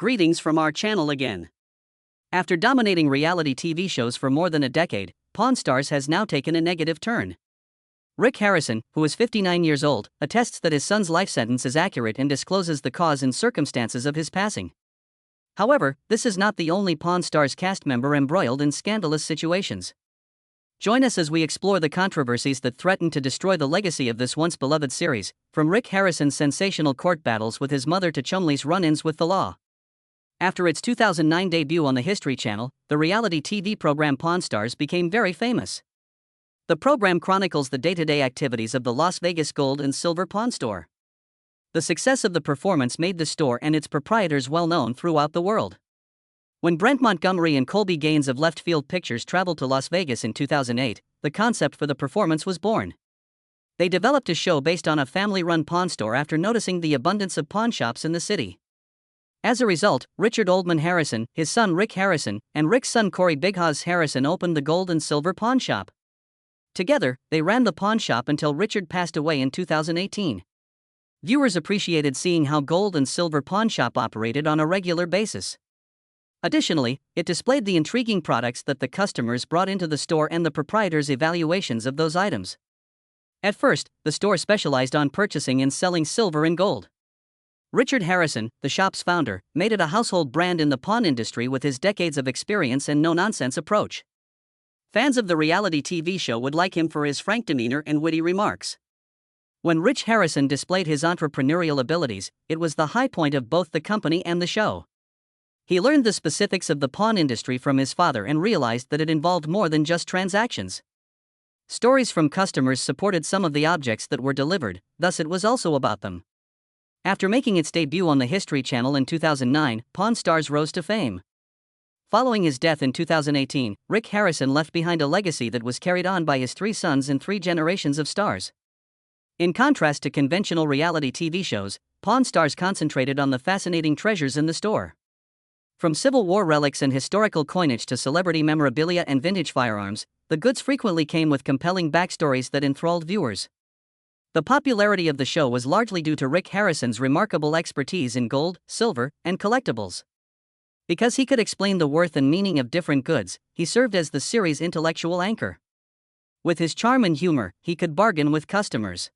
Greetings from our channel again. After dominating reality TV shows for more than a decade, Pawn Stars has now taken a negative turn. Rick Harrison, who is 59 years old, attests that his son's life sentence is accurate and discloses the cause and circumstances of his passing. However, this is not the only Pawn Stars cast member embroiled in scandalous situations. Join us as we explore the controversies that threaten to destroy the legacy of this once beloved series, from Rick Harrison's sensational court battles with his mother to Chumlee's run-ins with the law. After its 2009 debut on the History Channel, the reality TV program Pawn Stars became very famous. The program chronicles the day-to-day activities of the Las Vegas gold and silver pawn store. The success of the performance made the store and its proprietors well known throughout the world. When Brent Montgomery and Colby Gaines of Left Field Pictures traveled to Las Vegas in 2008, the concept for the performance was born. They developed a show based on a family-run pawn store after noticing the abundance of pawn shops in the city. As a result, Richard Oldman Harrison, his son Rick Harrison, and Rick's son Corey Big Hoss Harrison opened the gold and silver pawn shop. Together, they ran the pawn shop until Richard passed away in 2018. Viewers appreciated seeing how gold and silver pawn shop operated on a regular basis. Additionally, it displayed the intriguing products that the customers brought into the store and the proprietors' evaluations of those items. At first, the store specialized on purchasing and selling silver and gold. Richard Harrison, the shop's founder, made it a household brand in the pawn industry with his decades of experience and no-nonsense approach. Fans of the reality TV show would like him for his frank demeanor and witty remarks. When Rich Harrison displayed his entrepreneurial abilities, it was the high point of both the company and the show. He learned the specifics of the pawn industry from his father and realized that it involved more than just transactions. Stories from customers supported some of the objects that were delivered, thus it was also about them. After making its debut on the History Channel in 2009, Pawn Stars rose to fame. Following his death in 2018, Rick Harrison left behind a legacy that was carried on by his 3 sons and 3 generations of stars. In contrast to conventional reality TV shows, Pawn Stars concentrated on the fascinating treasures in the store. From Civil War relics and historical coinage to celebrity memorabilia and vintage firearms, the goods frequently came with compelling backstories that enthralled viewers. The popularity of the show was largely due to Rick Harrison's remarkable expertise in gold, silver, and collectibles. Because he could explain the worth and meaning of different goods, he served as the series' intellectual anchor. With his charm and humor, he could bargain with customers.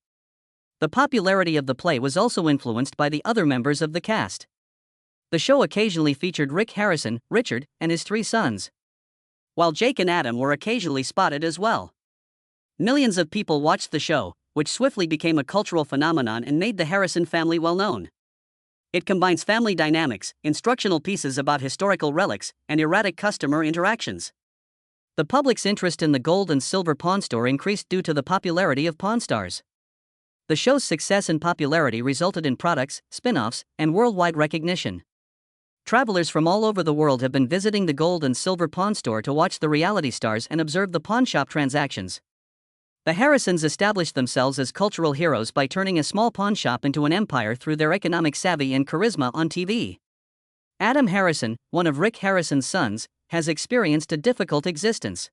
The popularity of the play was also influenced by the other members of the cast. The show occasionally featured Rick Harrison, Richard, and his 3 sons, while Jake and Adam were occasionally spotted as well. Millions of people watched the show, which swiftly became a cultural phenomenon and made the Harrison family well known. It combines family dynamics, instructional pieces about historical relics, and erratic customer interactions. The public's interest in the gold and silver pawn store increased due to the popularity of Pawn Stars. The show's success and popularity resulted in products, spin-offs, and worldwide recognition. Travelers from all over the world have been visiting the gold and silver pawn store to watch the reality stars and observe the pawn shop transactions. The Harrisons established themselves as cultural heroes by turning a small pawn shop into an empire through their economic savvy and charisma on TV. Adam Harrison, one of Rick Harrison's sons, has experienced a difficult existence.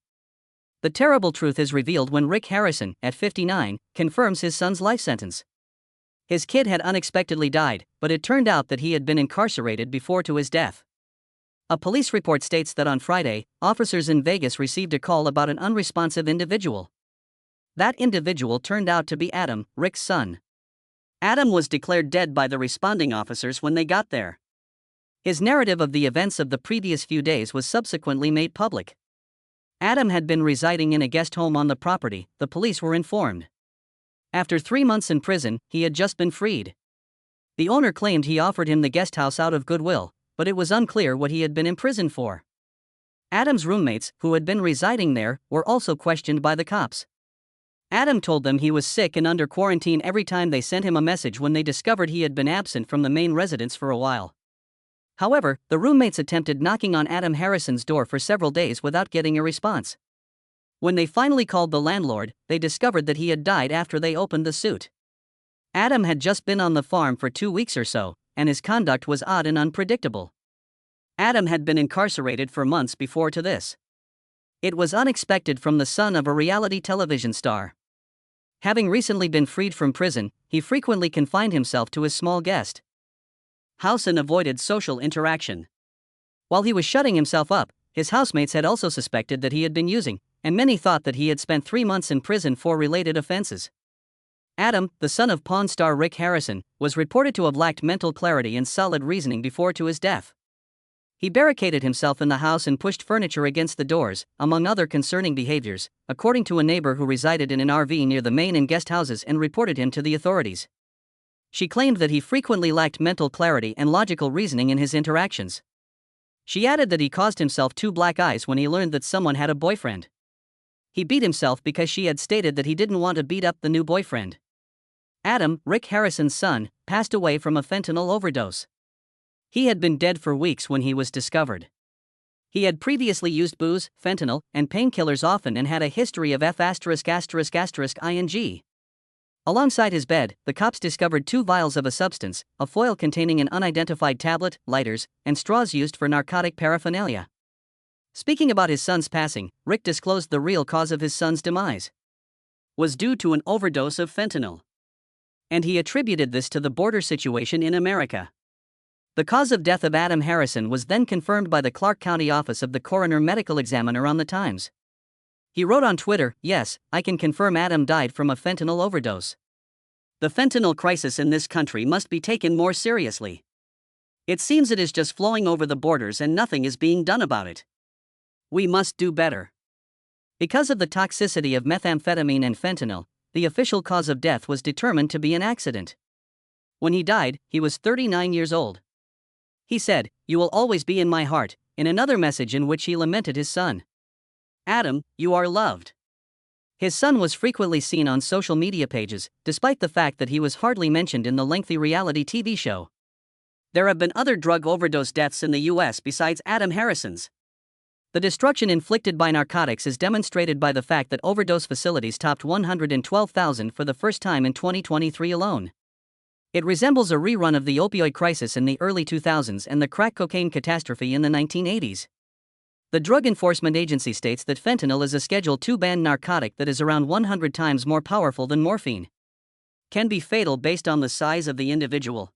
The terrible truth is revealed when Rick Harrison, at 59, confirms his son's life sentence. His kid had unexpectedly died, but it turned out that he had been incarcerated before to his death. A police report states that on Friday, officers in Vegas received a call about an unresponsive individual. That individual turned out to be Adam, Rick's son. Adam was declared dead by the responding officers when they got there. His narrative of the events of the previous few days was subsequently made public. Adam had been residing in a guest home on the property, the police were informed. After 3 months in prison, he had just been freed. The owner claimed he offered him the guest house out of goodwill, but it was unclear what he had been imprisoned for. Adam's roommates, who had been residing there, were also questioned by the cops. Adam told them he was sick and under quarantine every time they sent him a message when they discovered he had been absent from the main residence for a while. However, the roommates attempted knocking on Adam Harrison's door for several days without getting a response. When they finally called the landlord, they discovered that he had died after they opened the suit. Adam had just been on the farm for 2 weeks or so, and his conduct was odd and unpredictable. Adam had been incarcerated for months before to this. It was unexpected from the son of a reality television star. Having recently been freed from prison, he frequently confined himself to his small guest house and avoided social interaction. While he was shutting himself up, his housemates had also suspected that he had been using, and many thought that he had spent 3 months in prison for related offenses. Adam, the son of Pawn star Rick Harrison, was reported to have lacked mental clarity and solid reasoning before to his death. He barricaded himself in the house and pushed furniture against the doors, among other concerning behaviors, according to a neighbor who resided in an RV near the main and guest houses and reported him to the authorities. She claimed that he frequently lacked mental clarity and logical reasoning in his interactions. She added that he caused himself 2 black eyes when he learned that someone had a boyfriend. He beat himself because she had stated that he didn't want to beat up the new boyfriend. Adam, Rick Harrison's son, passed away from a fentanyl overdose. He had been dead for weeks when he was discovered. He had previously used booze, fentanyl, and painkillers often and had a history of F*****ing. Alongside his bed, the cops discovered 2 vials of a substance, a foil containing an unidentified tablet, lighters, and straws used for narcotic paraphernalia. Speaking about his son's passing, Rick disclosed the real cause of his son's demise was due to an overdose of fentanyl. And he attributed this to the border situation in America. The cause of death of Adam Harrison was then confirmed by the Clark County Office of the Coroner Medical Examiner on the Times. He wrote on Twitter, "Yes, I can confirm Adam died from a fentanyl overdose. The fentanyl crisis in this country must be taken more seriously. It seems it is just flowing over the borders and nothing is being done about it. We must do better." Because of the toxicity of methamphetamine and fentanyl, the official cause of death was determined to be an accident. When he died, he was 39 years old. He said, "You will always be in my heart," in another message in which he lamented his son. "Adam, you are loved." His son was frequently seen on social media pages, despite the fact that he was hardly mentioned in the lengthy reality TV show. There have been other drug overdose deaths in the U.S. besides Adam Harrison's. The destruction inflicted by narcotics is demonstrated by the fact that overdose facilities topped 112,000 for the first time in 2023 alone. It resembles a rerun of the opioid crisis in the early 2000s and the crack cocaine catastrophe in the 1980s. The Drug Enforcement Agency states that fentanyl is a Schedule II banned narcotic that is around 100 times more powerful than morphine. Can be fatal based on the size of the individual.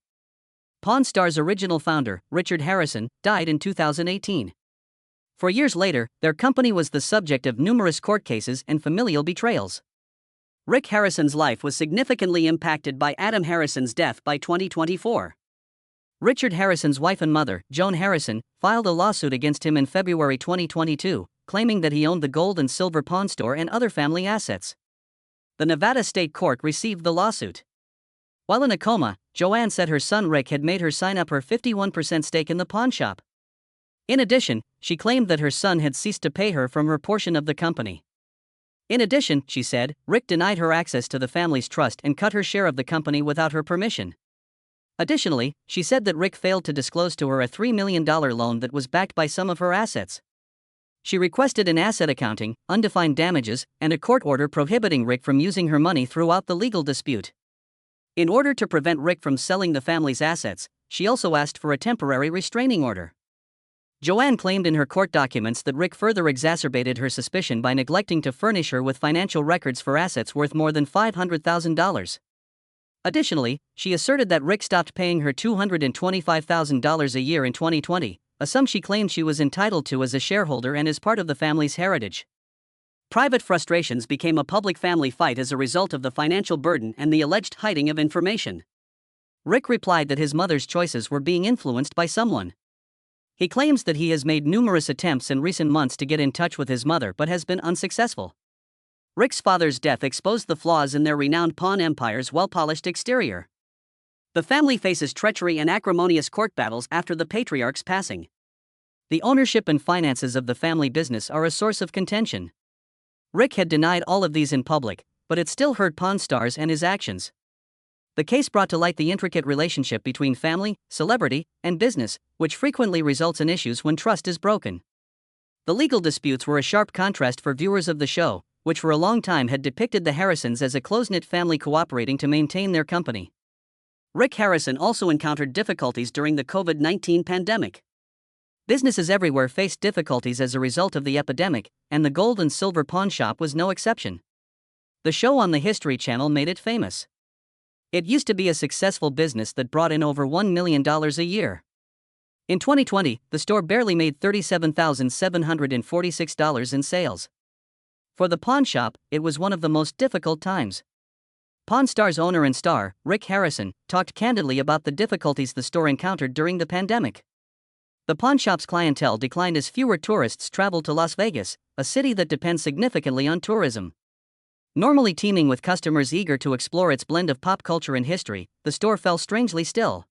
Pawn Star's original founder, Richard Harrison, died in 2018. For years later, their company was the subject of numerous court cases and familial betrayals. Rick Harrison's life was significantly impacted by Adam Harrison's death by 2024. Richard Harrison's wife and mother, Joan Harrison, filed a lawsuit against him in February 2022, claiming that he owned the gold and silver pawn store and other family assets. The Nevada State Court received the lawsuit. While in a coma, Joanne said her son Rick had made her sign up her 51% stake in the pawn shop. In addition, she claimed that her son had ceased to pay her from her portion of the company. In addition, she said, Rick denied her access to the family's trust and cut her share of the company without her permission. Additionally, she said that Rick failed to disclose to her a $3 million loan that was backed by some of her assets. She requested an asset accounting, undefined damages, and a court order prohibiting Rick from using her money throughout the legal dispute. In order to prevent Rick from selling the family's assets, she also asked for a temporary restraining order. Joanne claimed in her court documents that Rick further exacerbated her suspicion by neglecting to furnish her with financial records for assets worth more than $500,000. Additionally, she asserted that Rick stopped paying her $225,000 a year in 2020, a sum she claimed she was entitled to as a shareholder and as part of the family's heritage. Private frustrations became a public family fight as a result of the financial burden and the alleged hiding of information. Rick replied that his mother's choices were being influenced by someone. He claims that he has made numerous attempts in recent months to get in touch with his mother but has been unsuccessful. Rick's father's death exposed the flaws in their renowned pawn empire's well-polished exterior. The family faces treachery and acrimonious court battles after the patriarch's passing. The ownership and finances of the family business are a source of contention. Rick had denied all of these in public, but it still hurt Pawn Stars and his actions. The case brought to light the intricate relationship between family, celebrity, and business, which frequently results in issues when trust is broken. The legal disputes were a sharp contrast for viewers of the show, which for a long time had depicted the Harrisons as a close-knit family cooperating to maintain their company. Rick Harrison also encountered difficulties during the COVID-19 pandemic. Businesses everywhere faced difficulties as a result of the epidemic, and the gold and silver pawn shop was no exception. The show on the History Channel made it famous. It used to be a successful business that brought in over $1 million a year. In 2020, the store barely made $37,746 in sales. For the pawn shop, it was one of the most difficult times. Pawn Star's owner and star, Rick Harrison, talked candidly about the difficulties the store encountered during the pandemic. The pawn shop's clientele declined as fewer tourists traveled to Las Vegas, a city that depends significantly on tourism. Normally teeming with customers eager to explore its blend of pop culture and history, the store fell strangely still.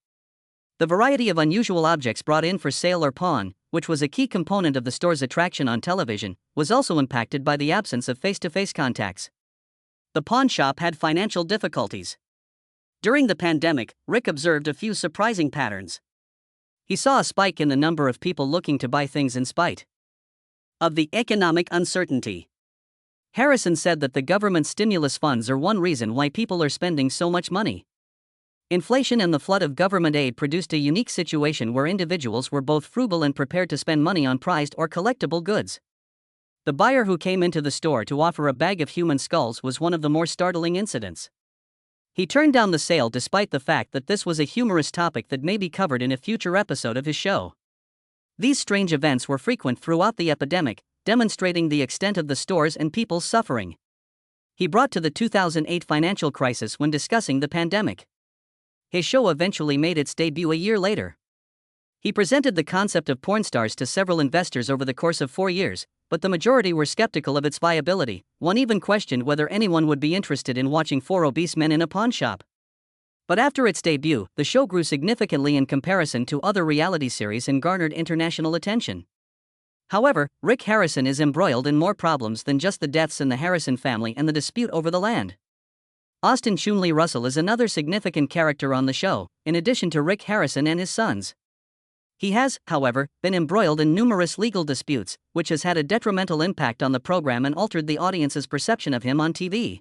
The variety of unusual objects brought in for sale or pawn, which was a key component of the store's attraction on television, was also impacted by the absence of face-to-face contacts. The pawn shop had financial difficulties. During the pandemic, Rick observed a few surprising patterns. He saw a spike in the number of people looking to buy things in spite of the economic uncertainty. Harrison said that the government stimulus funds are one reason why people are spending so much money. Inflation and the flood of government aid produced a unique situation where individuals were both frugal and prepared to spend money on prized or collectible goods. The buyer who came into the store to offer a bag of human skulls was one of the more startling incidents. He turned down the sale despite the fact that this was a humorous topic that may be covered in a future episode of his show. These strange events were frequent throughout the epidemic, demonstrating the extent of the store's and people's suffering. He brought to the 2008 financial crisis when discussing the pandemic. His show eventually made its debut a year later. He presented the concept of porn stars to several investors over the course of 4 years, but the majority were skeptical of its viability. One even questioned whether anyone would be interested in watching 4 obese men in a pawn shop. But after its debut, the show grew significantly in comparison to other reality series and garnered international attention. However, Rick Harrison is embroiled in more problems than just the deaths in the Harrison family and the dispute over the land. Austin Chumlee Russell is another significant character on the show, in addition to Rick Harrison and his sons. He has, however, been embroiled in numerous legal disputes, which has had a detrimental impact on the program and altered the audience's perception of him on TV.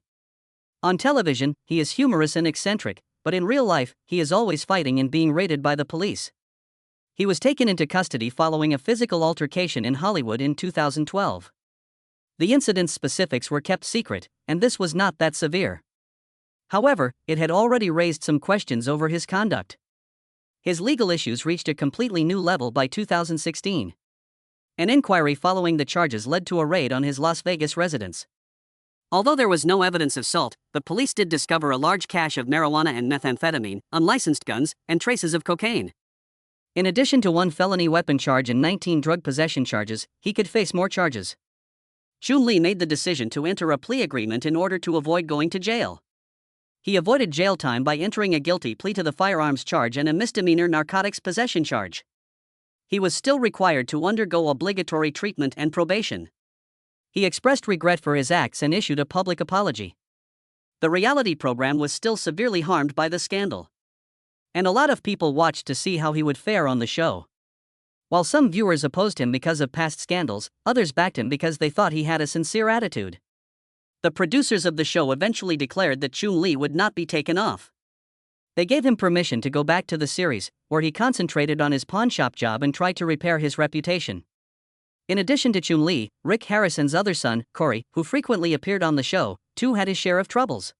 On television, he is humorous and eccentric, but in real life, he is always fighting and being raided by the police. He was taken into custody following a physical altercation in Hollywood in 2012. The incident's specifics were kept secret, and this was not that severe. However, it had already raised some questions over his conduct. His legal issues reached a completely new level by 2016. An inquiry following the charges led to a raid on his Las Vegas residence. Although there was no evidence of assault, the police did discover a large cache of marijuana and methamphetamine, unlicensed guns, and traces of cocaine. In addition to 1 felony weapon charge and 19 drug possession charges, he could face more charges. Chumlee made the decision to enter a plea agreement in order to avoid going to jail. He avoided jail time by entering a guilty plea to the firearms charge and a misdemeanor narcotics possession charge. He was still required to undergo obligatory treatment and probation. He expressed regret for his acts and issued a public apology. The reality program was still severely harmed by the scandal, and a lot of people watched to see how he would fare on the show. While some viewers opposed him because of past scandals, others backed him because they thought he had a sincere attitude. The producers of the show eventually declared that Chumlee would not be taken off. They gave him permission to go back to the series, where he concentrated on his pawn shop job and tried to repair his reputation. In addition to Chumlee, Rick Harrison's other son, Corey, who frequently appeared on the show, too had his share of troubles.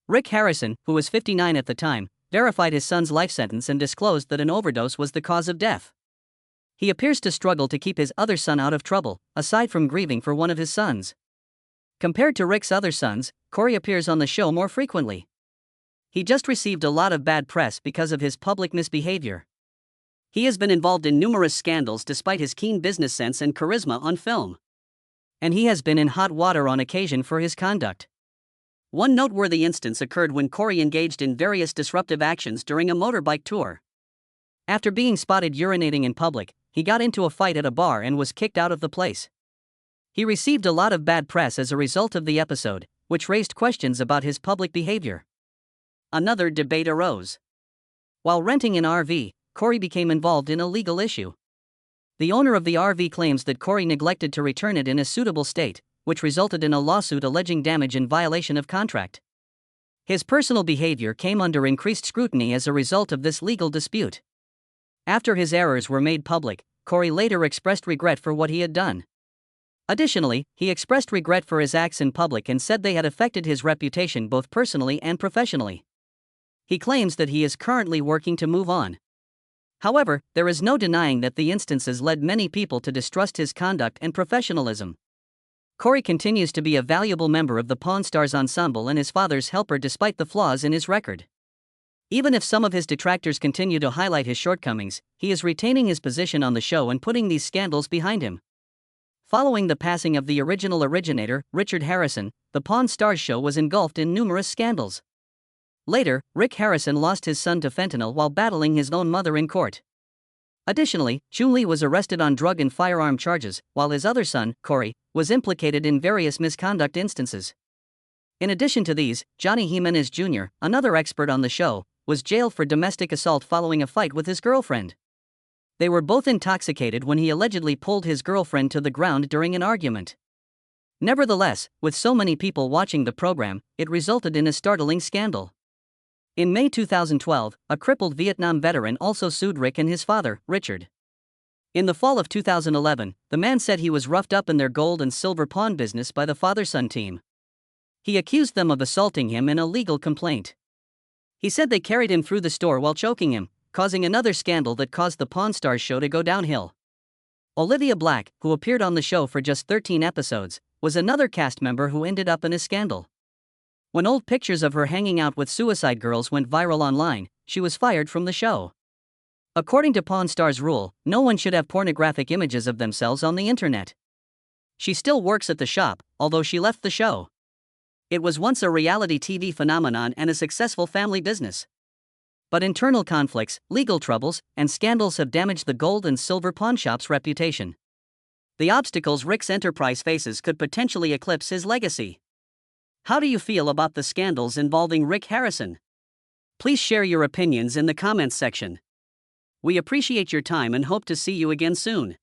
Rick Harrison, who was 59 at the time, verified his son's life sentence and disclosed that an overdose was the cause of death. He appears to struggle to keep his other son out of trouble, aside from grieving for one of his sons. Compared to Rick's other sons, Corey appears on the show more frequently. He just received a lot of bad press because of his public misbehavior. He has been involved in numerous scandals despite his keen business sense and charisma on film. And he has been in hot water on occasion for his conduct. One noteworthy instance occurred when Corey engaged in various disruptive actions during a motorbike tour. After being spotted urinating in public, he got into a fight at a bar and was kicked out of the place. He received a lot of bad press as a result of the episode, which raised questions about his public behavior. Another debate arose. While renting an RV, Corey became involved in a legal issue. The owner of the RV claims that Corey neglected to return it in a suitable state, which resulted in a lawsuit alleging damage in violation of contract. His personal behavior came under increased scrutiny as a result of this legal dispute. After his errors were made public, Corey later expressed regret for what he had done. Additionally, he expressed regret for his acts in public and said they had affected his reputation both personally and professionally. He claims that he is currently working to move on. However, there is no denying that the instances led many people to distrust his conduct and professionalism. Corey continues to be a valuable member of the Pawn Stars ensemble and his father's helper despite the flaws in his record. Even if some of his detractors continue to highlight his shortcomings, he is retaining his position on the show and putting these scandals behind him. Following the passing of the original originator, Richard Harrison, the Pawn Stars show was engulfed in numerous scandals. Later, Rick Harrison lost his son to fentanyl while battling his own mother in court. Additionally, Chumlee was arrested on drug and firearm charges, while his other son, Corey, was implicated in various misconduct instances. In addition to these, Johnny Jimenez Jr., another expert on the show, was jailed for domestic assault following a fight with his girlfriend. They were both intoxicated when he allegedly pulled his girlfriend to the ground during an argument. Nevertheless, with so many people watching the program, it resulted in a startling scandal. In May 2012, a crippled Vietnam veteran also sued Rick and his father, Richard. In the fall of 2011, the man said he was roughed up in their gold and silver pawn business by the father-son team. He accused them of assaulting him in a legal complaint. He said they carried him through the store while choking him, causing another scandal that caused the Pawn Stars show to go downhill. Olivia Black, who appeared on the show for just 13 episodes, was another cast member who ended up in a scandal. When old pictures of her hanging out with suicide girls went viral online, she was fired from the show. According to Pawn Stars rule, no one should have pornographic images of themselves on the internet. She still works at the shop, although she left the show. It was once a reality TV phenomenon and a successful family business. But internal conflicts, legal troubles, and scandals have damaged the gold and silver pawn shop's reputation. The obstacles Rick's enterprise faces could potentially eclipse his legacy. How do you feel about the scandals involving Rick Harrison? Please share your opinions in the comments section. We appreciate your time and hope to see you again soon.